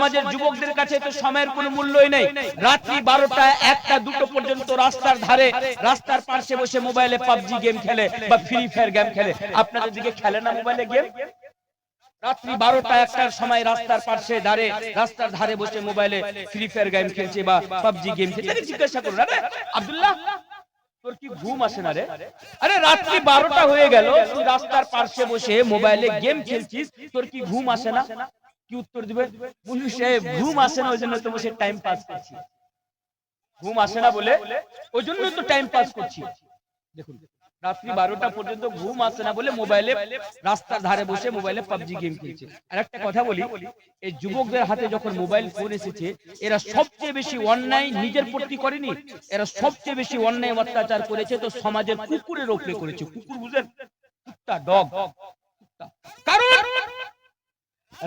সমাজের যুবকদের কাছে তো সময়ের কোনো মূল্যই নেই। রাত্রি 12টা 1টা 2টো পর্যন্ত রাস্তার ধারে রাস্তার পাশে বসে মোবাইলে পাবজি গেম খেলে বা ফ্রি ফায়ার গেম খেলে। আপনাদের দিকে খেলে না মোবাইলে গেম? রাত্রি 12টা 1টার সময় রাস্তার পাশে রাস্তার ধারে বসে মোবাইলে ফ্রি ফায়ার গেম খেলছে বা পাবজি গেম খেলছে। জিজ্ঞাসা করুন, আরে আব্দুল্লাহ তোর কি ঘুম আসে না রে? আরে রাত্রি 12টা হয়ে গেল, তুই রাস্তার পাশে বসে মোবাইলে গেম খেলছিস, তোর কি ঘুম আসে না? কি উত্তর দিবে? বলিস ঘুম আসে না ওই জন্য তো বসে টাইম পাস করছি। ঘুম আসে না বলে ওই জন্য তো টাইম পাস করছি। দেখুন, রাত্রি 12টা পর্যন্ত ঘুম আসে না বলে মোবাইলে রাস্তার ধারে বসে মোবাইলে পাবজি গেম খেলছে। আর একটা কথা বলি, এই যুবকদের হাতে যখন মোবাইল ফোন এসেছে, এরা সবচেয়ে বেশি অন্যায় নিজের প্রতি করেনি, এরা সবচেয়ে বেশি অন্যায় অত্যাচার করেছে তো সমাজের কুকুরের উপরে করেছে। কুকুর বুঝেন? কুত্তা, ডগ। কারণ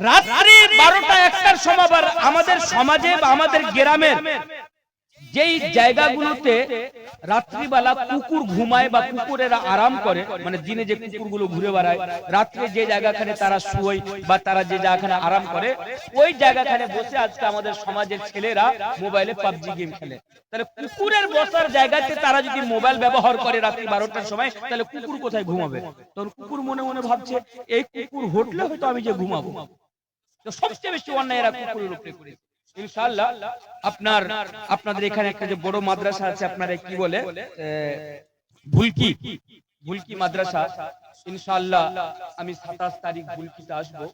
রাত্রি 12টা 1টার সময় আমাদের সমাজে বা আমাদের গ্রামের যেই জায়গাগুলোতে রাত্রিবেলা কুকুর ঘুমায় বা কুকুরেরা আরাম করে, মানে দিনে যে কুকুরগুলো ঘুরে বেড়ায়, রাত্রে যে জায়গাখানে তারা শুয় বা তারা যে জায়গাখানে আরাম করে, ওই জায়গাখানে বসে আজকে আমাদের সমাজের ছেলেরা মোবাইলে পাবজি গেম খেলে। তাহলে কুকুরের বসার জায়গাতে তারা যদি মোবাইল ব্যবহার করে রাত্রি 12টার সময়, তাহলে কুকুর কোথায় ঘুমাবে? তখন কুকুর মনে মনে ভাবছে এই কুকুর হোটলে হয়তো আমি যে ঘুমাবো। তো সবচেয়ে বেশি অন্যায় এরা কুকুরের উপরে করে। ইনশাআল্লাহ আপনাদের এখানে একটা যে বড় মাদ্রাসা আছে, আপনারা কি বলে ভুলকি মাদ্রাসা, ইনশাআল্লাহ আমি 27 তারিখ ভুলকিতে আসবো।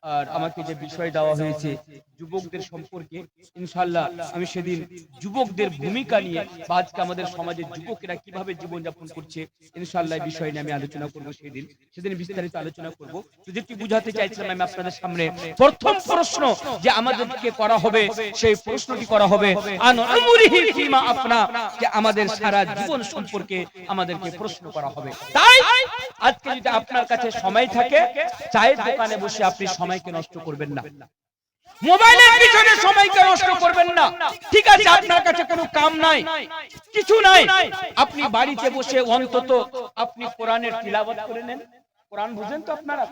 আর আমাকে যে বিষয় দেওয়া হয়েছে যুবকদের সম্পর্কে, ইনশাআল্লাহ আমি সেদিন যুবকদের ভূমিকা নিয়ে বা আজকে আমাদের সমাজের যুবকেরা কিভাবে জীবনযাপন করছে, ইনশাআল্লাহ এই বিষয় নিয়ে আমি আলোচনা করব। সেদিন বিস্তারিত আলোচনা করব। তো যেটি বুঝাতে চাইছিলাম আমি আপনাদের সামনে, প্রথম প্রশ্ন যে আমাদেরকে করা হবে, সেই প্রশ্নটি করা হবে আন উমরিহি ফিমা আপনা, যে আমাদের সারা জীবন সম্পর্কে আমাদেরকে প্রশ্ন করা হবে। তাই আজকে যদি আপনার কাছে সময় থাকে, চায়ের দোকানে বসে আপনি সময়কে নষ্ট করবেন না, মোবাইলের পিছনে সময়কে নষ্ট করবেন না। ঠিক আছে, আপনার কাছে কোনো কাম নাই, কিছু নাই, আপনি বাড়িতে বসে অন্তত আপনি কোরআনের তিলাওয়াত করে নেন। কোরআন বুঝেন তো আপনারা?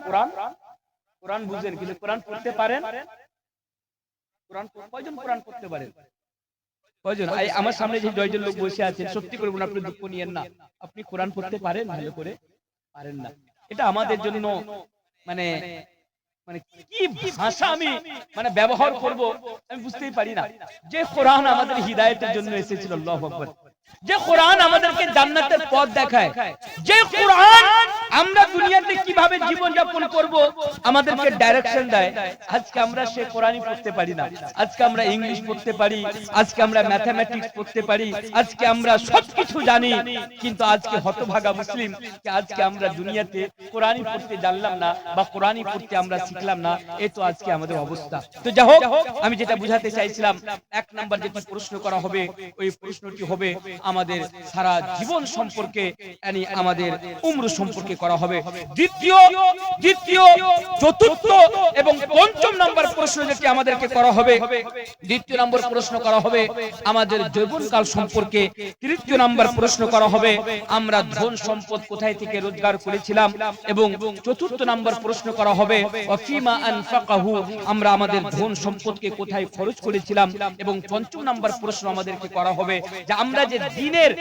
কোরআন বুঝেন, কিন্তু কোরআন পড়তে পারেন? কয়জন কোরআন পড়তে পারেন? কয়জন? আমার সামনে যে 9জন লোক বসে আছেন, সত্যি করে বলুন, আপনি দুঃখ নিয়েন না, আপনি কোরআন পড়তে পারেন? ভালো করে পারেন না। এটা আমাদের জন্য মানে কি ভাষা আমি ব্যবহার করব আমি বুঝতেই পারি না। যে কোরআন আমাদের হিদায়াতের জন্য এসেছিল, আল্লাহু আকবার, যে কোরআন আমাদেরকে জান্নাতের পথ দেখায়, যে কোরআন আমরা দুনিয়াতে কিভাবে জীবন যাপন করব আমাদেরকে ডাইরেকশন দেয়, আজকে আমরা সে কোরআনই পড়তে পারি না। আজকে আমরা ইংলিশ পড়তে পারি, আজকে আমরা ম্যাথমেটিক্স পড়তে পারি, আজকে আমরা সবকিছু জানি, কিন্তু আজকে হতভাগা মুসলিম যে আজকে আমরা দুনিয়াতে কোরআনই পড়তে জানলাম না বা কোরআনই পড়তে আমরা শিখলাম না। এই তো আজকে আমাদের অবস্থা। তো যাই হোক, আমি যেটা বুঝাতে চাইছিলাম, 1 নাম্বার যেটি প্রশ্ন করা হবে, ওই প্রশ্নটি হবে আমাদের সারা জীবন সম্পর্কে, মানে আমাদের উম্র সম্পর্কে করা হবে। দ্বিতীয়, চতুর্থ এবং পঞ্চম নাম্বার প্রশ্ন যেটি আমাদেরকে করা হবে, দ্বিতীয় নাম্বার প্রশ্ন করা হবে আমাদের যৌবনকাল সম্পর্কে, তৃতীয় নাম্বার প্রশ্ন করা হবে আমরা ধন সম্পদ কোথায় থেকে রোজগার করেছিলাম, এবং চতুর্থ নাম্বার প্রশ্ন করা হবে ওয়াফিমা আনফাকাহু, আমরা আমাদের ধন সম্পদকে কোথায় খরচ করেছিলাম, এবং পঞ্চম নাম্বার প্রশ্ন আমাদেরকে করা হবে যে আমরা যে দ্বীনের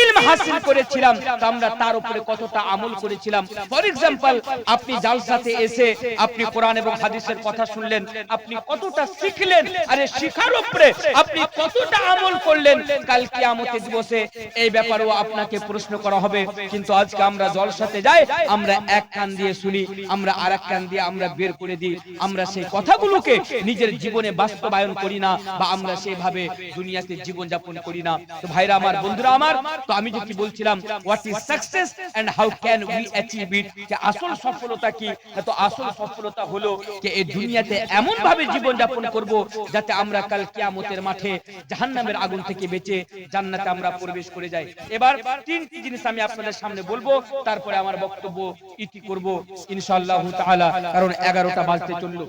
ইলম হাসিল করেছিলাম আমরা তার উপরে কতটা আমল করেছিলাম। ফর এক্সাম্পল, আপনি জালসাতে এসে আপনি কোরআন এবং হাদিসের কথা শুনলেন, আপনি কতটা শিখলেন, আরে শিখার উপরে আপনি কতটা আমল করলেন, কাল কিয়ামতের দিবসে এই ব্যাপারেও আপনাকে প্রশ্ন করা হবে। কিন্তু আজকে আমরা জলসাতে যাই, আমরা এক কান দিয়ে শুনি, আমরা আরেক কান দিয়ে আমরা বের করে দিই, আমরা সেই কথাগুলোকে নিজের জীবনে বাস্তবায়ন করি না, বা আমরা সেইভাবে দুনিয়াতে জীবন যাপন করি না। তো ভাইরা আমার, বন্ধুরা আমার, তো আমি যেটি বলছিলাম, what is success and how can we achieve it, যে আসল সফলতা কি? তো আসল সফলতা হলো যে এই দুনিয়াতে এমন ভাবে জীবন যাপন করব যাতে আমরা কাল কিয়ামতের মাঠে জাহান্নামের আগুন থেকে বেঁচে জান্নাতে আমরা প্রবেশ করে যাই। এবার 3টি জিনিস আমি আপনাদের সামনে বলবো, তারপরে আমার বক্তব্য ইতি করব ইনশাআল্লাহ তাআলা, কারণ 11টা বাজতে চললো।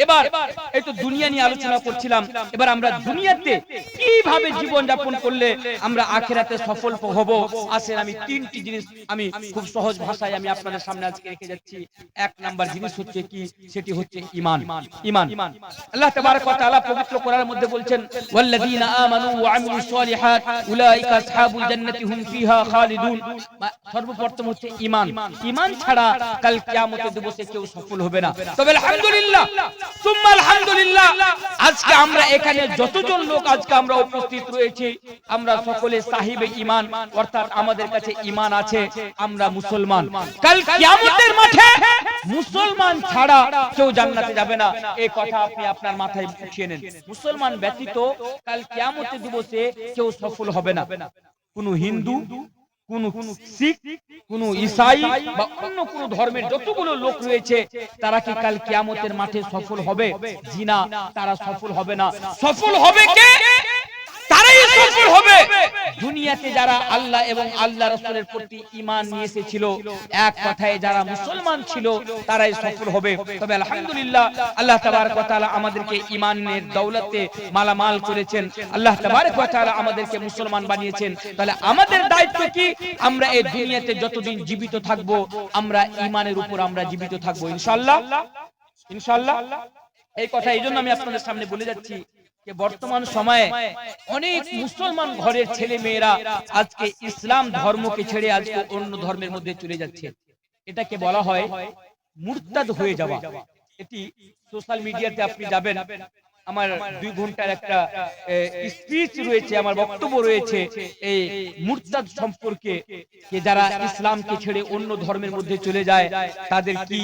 এবার এই তো দুনিয়া নিয়ে আলোচনা করছিলাম, এবার আমরা দুনিয়াতে কিভাবে জীবন যাপন করলে আমরা আখিরাতে সফল হব। আসেন আমি তিনটি জিনিস আমি খুব সহজ ভাষায় আমি আপনাদের সামনে আজকে রেখে যাচ্ছি। এক নাম্বার জিনিস হচ্ছে কি, সেটি হচ্ছে ঈমান। ঈমান, আল্লাহ তাবারক ওয়া তাআলা পবিত্র কোরআনের মধ্যে বলছেন, ওয়াল্লাযীনা আমানু ওয়া আমিলুস সালিহাত উলাইকা আসহাবুল জান্নাতি হুম ফিহা খালিদুন। সর্বপ্রথম হচ্ছে ঈমান। ঈমান ছাড়া কাল কিয়ামতের দিবসে কেউ সফল হবে না। তবে আলহামদুলিল্লাহ, সুম্মা আলহামদুলিল্লাহ, আজকে আমরা এখানে যতজন লোক আজকে আমরা উপস্থিত রয়েছি, আমরা সকলে সাহিবে ঈমান, অর্থাৎ আমাদের কাছে ঈমান আছে, আমরা মুসলমান। কাল কিয়ামতের মাঠে মুসলমান ছাড়া কেউ জান্নাতে যাবে না, এই কথা আপনি আপনার মাথায় উঠিয়ে নেন। মুসলমান ব্যতীত কাল কিয়ামতের দিবসে কেউ সফল হবে না। কোন হিন্দু, কোন শিখ, কোন ঈসাই বা অন্য কোন ধর্মের যতগুলো লোক রয়েছে, তারা কি কাল কিয়ামতের মাঠে সফল হবে? জি না, তারা সফল হবে না। সফল হবে কে? তারাই সফল হবে দুনিয়াতে যারা আল্লাহ এবং আল্লাহ রাসূলের প্রতি ঈমান নিয়ে এসেছিল, এক কথায় যারা মুসলমান ছিল, তারাই সফল হবে। তবে আলহামদুলিল্লাহ, আল্লাহ তাবারক ওয়া তাআলা আমাদেরকে ঈমানের দৌলতে মালামাল করেছেন, আল্লাহ তাবারক ওয়া তাআলা আমাদেরকে মুসলমান বানিয়েছেন। তাহলে আমাদের দায়িত্ব কি? আমরা এই দুনিয়াতে যতদিন জীবিত থাকব, আমরা ঈমানের উপর আমরা জীবিত থাকব ইনশাআল্লাহ। ইনশাআল্লাহ, এই কথা এইজন্য আমি আপনাদের সামনে বলে যাচ্ছি যে বর্তমান সময়ে অনেক মুসলমান ঘরের ছেলে মেয়েরা আজকে ইসলাম ধর্মকে ছেড়ে আজকে অন্য ধর্মের মধ্যে চলে যাচ্ছে। এটাকে বলা হয় মুরতাদ হয়ে যাওয়া। এটি সোশ্যাল মিডিয়াতে আপনি যাবেন, আমার 2 ঘন্টার একটা স্পিচ রয়েছে, আমার বক্তব্য রয়েছে এই মুরতাদ সম্পর্কে, যে যারা ইসলামকে ছেড়ে অন্য ধর্মের মধ্যে চলে যায় তাদের কি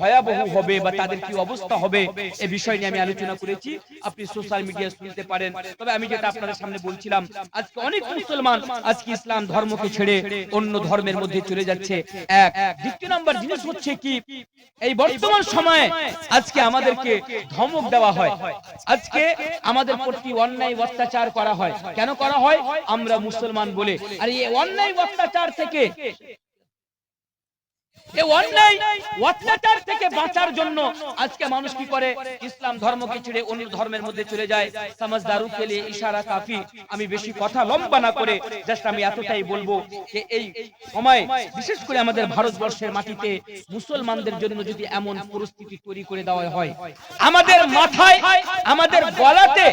ভয়াবহ হবে বা তাদের কি অবস্থা হবে, এই বিষয় নিয়ে আমি আলোচনা করেছি। আপনি সোশ্যাল মিডিয়া শুনতে পারেন। তবে আমি যেটা আপনাদের সামনে বলছিলাম, আজকে অনেক মুসলমান আজকে ইসলাম ধর্মকে ছেড়ে অন্য ধর্মের মধ্যে চলে যাচ্ছে। এক দ্বিতীয় নাম্বার জিনিস হচ্ছে কি, এই বর্তমান সময়ে আজকে আমাদেরকে ধমক দেওয়া হয়, আজকে আমাদের প্রতি অন্যায় অত্যাচার করা হয়। কেন করা হয়? আমরা মুসলমান বলে। আর এই অন্যায় অত্যাচার থেকে, এই অন্যায় অত্যাচার থেকে বাঁচার জন্য আজকে মানুষ কি করে? ইসলাম ধর্মকে ছেড়ে অন্য ধর্মের মধ্যে চলে যায়। সমঝদারু কে লিয়ে ইশারা কাফি। আমি বেশি কথা লম্বা না করে জাস্ট আমি এতটাই বলবো যে এই সময় বিশেষ করে আমাদের ভারতবর্ষের মাটিতে মুসলমানদের জন্য যদি এমন পরিস্থিতি তৈরি করে দেওয়া হয়, আমাদের মাথায়, আমাদের গলাতে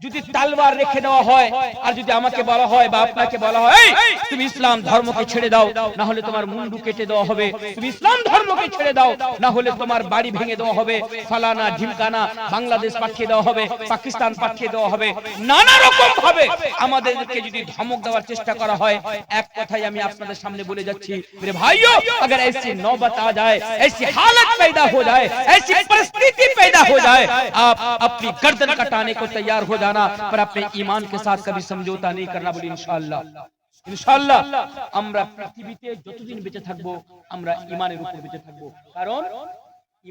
যদি তালবার রেখে দেওয়া হয়, আর যদি আমাকে বলা হয় বা আপনাকে বলা হয় তুমি ইসলাম ধর্মকে ছেড়ে দাও, না হলে তোমার মুন্ডু কেটে দেওয়া হবে, তুমি ইসলাম ধর্মকে ছেড়ে দাও, না হলে তোমার বাড়ি ভেঙে দেওয়া হবে, ফালানা ঢিমকানা বাংলাদেশ পাঠিয়ে দেওয়া হবে, পাকিস্তান পাঠিয়ে দেওয়া হবে, নানা রকম ভাবে আমাদেরকে যদি ধমক দেওয়ার চেষ্টা করা হয়, এক কথাই আমি আপনাদের সামনে বলে যাচ্ছি, मेरे भाइयों, अगर ऐसी नौबत आ जाए, ऐसी हालत पैदा हो जाए, ऐसी परिस्थिति पैदा हो जाए, आप अपनी गर्दन कटाने को तैयार हो जाना, पर अपने ईमान के साथ कभी समझौता नहीं करना। बोली इंशाअल्लाह। इंशाअल्लाह আমরা পৃথিবীতে যতদিন বেঁচে থাকবো আমরা ঈমানের উপর বেঁচে থাকবো, কারণ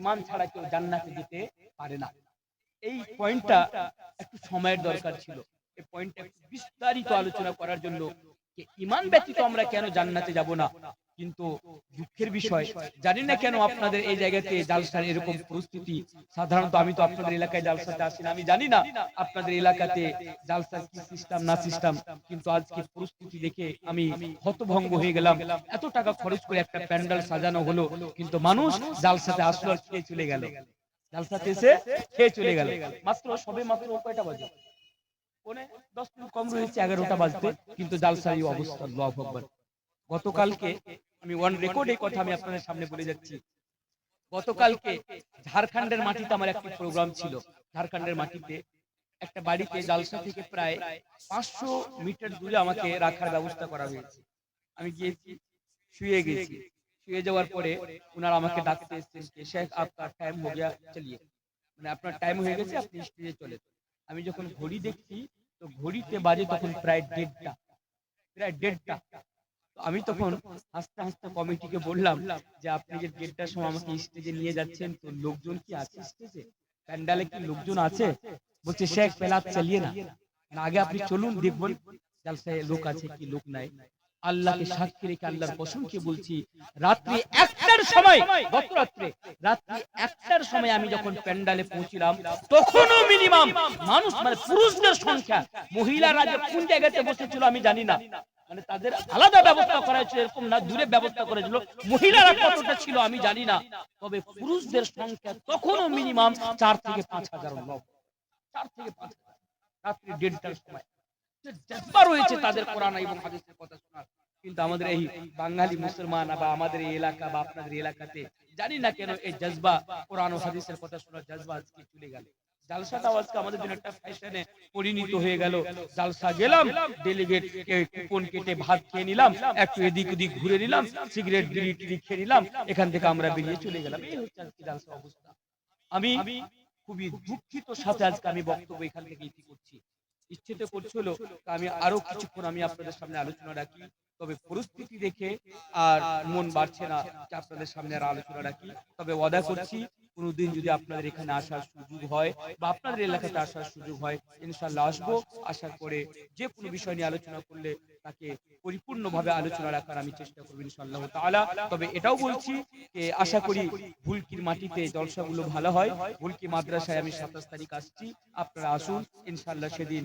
ঈমান ছাড়া কেউ জান্নাতে যেতে পারে না। এই পয়েন্টটা একটু সময়ের দরকার ছিল, এই পয়েন্টটা একটু বিস্তারিত আলোচনা করার জন্য যে ঈমান ব্যতীত আমরা কেন জান্নাতে যাব না। কিন্তু দুঃখের বিষয়, জানি না কেন আপনাদের এই জায়গাতে জালসার এরকম পরিস্থিতি। সাধারণত আমি তো আপনাদের এলাকায় জালসাতে আসি না, আমি জানি না আপনাদের এলাকাতে জালসার কি সিস্টেম না সিস্টেম, কিন্তু আজকে পরিস্থিতি দেখে আমি হতভম্ব হয়ে গেলাম। এত টাকা খরচ করে একটা প্যান্ডেল সাজানো হলো, কিন্তু মানুষ জালসাতে আসলো আর খেয়ে চলে গেল, জালসাতে এসে খেয়ে চলে গেল। মাত্র সবে মাত্র কয়টা বাজে? 10 মিনিট কম রয়েছে 11টা বাজতে, কিন্তু জালসার এই অবস্থা। আল্লাহু আকবার। গতকালকে আমি অন রেকর্ড এই কথা আমি আপনাদের সামনে বলে যাচ্ছি, গতকালকে ঝাড়খণ্ডের মাটিতে আমার একটা প্রোগ্রাম ছিল। ঝাড়খণ্ডের মাটিতে একটা বাড়িতে জালসা থেকে প্রায় 500 মিটার দূরে আমাকে রাখার ব্যবস্থা করা হয়েছে। আমি গিয়েছি, শুয়ে গেছি। শুয়ে যাওয়ার পরে ওনারা আমাকে ডাকতে এসেছেন যে শেখ আপনার টাইম হয়ে গিয়া চলিয়ে, মানে আপনার টাইম হয়ে গেছে, আপনি স্টেজে চলে। আমি যখন ঘড়ি দেখছি তো ঘড়িতে বাজে তখন প্রায় 1:30টা, প্রায় 1:30টা। আমি তখন হাসতে হাসতে কমিটিকে বললাম যে আপনি যে 1:30টার সময় আমাকে স্টেজে নিয়ে যাচ্ছেন, তো লোকজন কি আছে স্টেজে, প্যান্ডালে কি লোকজন আছে? বলছে শেখ পেলা চালিয়ে না, আগে আপনি চলুন দেখবেন জালসায় লোক আছে কি লোক নাই। আল্লাহকে সাক্ষী রেখে আল্লাহর কসমকে বলছি, রাত্রি 1টার সময়, গত রাত্রে রাত্রি 1টার সময় আমি যখন প্যান্ডালে পৌঁছিলাম, তখনও মিনিমাম মানুষ মানে পুরুষদের সংখ্যা, মহিলারা যে কোন জায়গাতে বসেছিল আমি জানি না, মানে তাদের আলাদা ব্যবস্থা করা হয়েছিল, এরকম না দূরে ব্যবস্থা করেছিল, মহিলারা কতটা ছিল আমি জানি না, তবে পুরুষদের সংখ্যা তখনও মিনিমাম 4 থেকে 5,000 লোক, 4 থেকে 5,000 রাত্রি 1:30টার সময় জজ্বা রয়েছে তাদের কোরআন এবং হাদিসের কথা শোনার। কিন্তু আমাদের এই বাঙালি মুসলমান বা আমাদের এই এলাকা বা আপনাদের এলাকাতে জানি না কেন এই জজবা কোরআন ও হাদিসের কথা শোনার জজবা আজকে চলে গেল। জালসাটাও আজকে আমাদের জন্য একটা ফ্যাশনে পরিণত হয়ে গেল। জালসা গেলাম, ডেলিগেট কুপন কেটে ভাত খেয়ে নিলাম, একটু এদিক ওদিক ঘুরে নিলাম, সিগারেট বিড়ি টিড়ি খেয়ে নিলাম, এখান থেকে আমরা বেরিয়ে চলে গেলাম। এই হচ্ছে আজকে জালসা অবস্থা। আমি খুবই দুঃখিত সাথে আজকে আমি বক্তব্য এখান থেকে ইতি করছি। ইচ্ছে তো করছিল আমি আরো কিছুক্ষণ আমি আপনাদের সামনে আলোচনা রাখি, তবে পরিস্থিতি দেখে আর মন বাড়ছে না যে আপনাদের সামনে আর আলোচনা রাখি। তবে ওয়াদা করছি কোনোদিন যদি আপনাদের এখানে আসার সুযোগ হয় বা আপনাদের এলাকাতে আসার সুযোগ হয়, ইনশাআল্লাহ আসবো। আসার পরে যে কোনো বিষয় নিয়ে আলোচনা করলে তাকে পরিপূর্ণভাবে আলোচনা রাখার আমি চেষ্টা করব ইনশাআল্লাহ তাআলা। তবে এটাও বলছি যে আশা করি ভুলকির মাটিতে জলসাগুলো ভালো হয়। ভুলকি মাদ্রাসায় আমি 27 তারিখ আসছি, আপনারা আসুন ইনশাআল্লাহ। সেদিন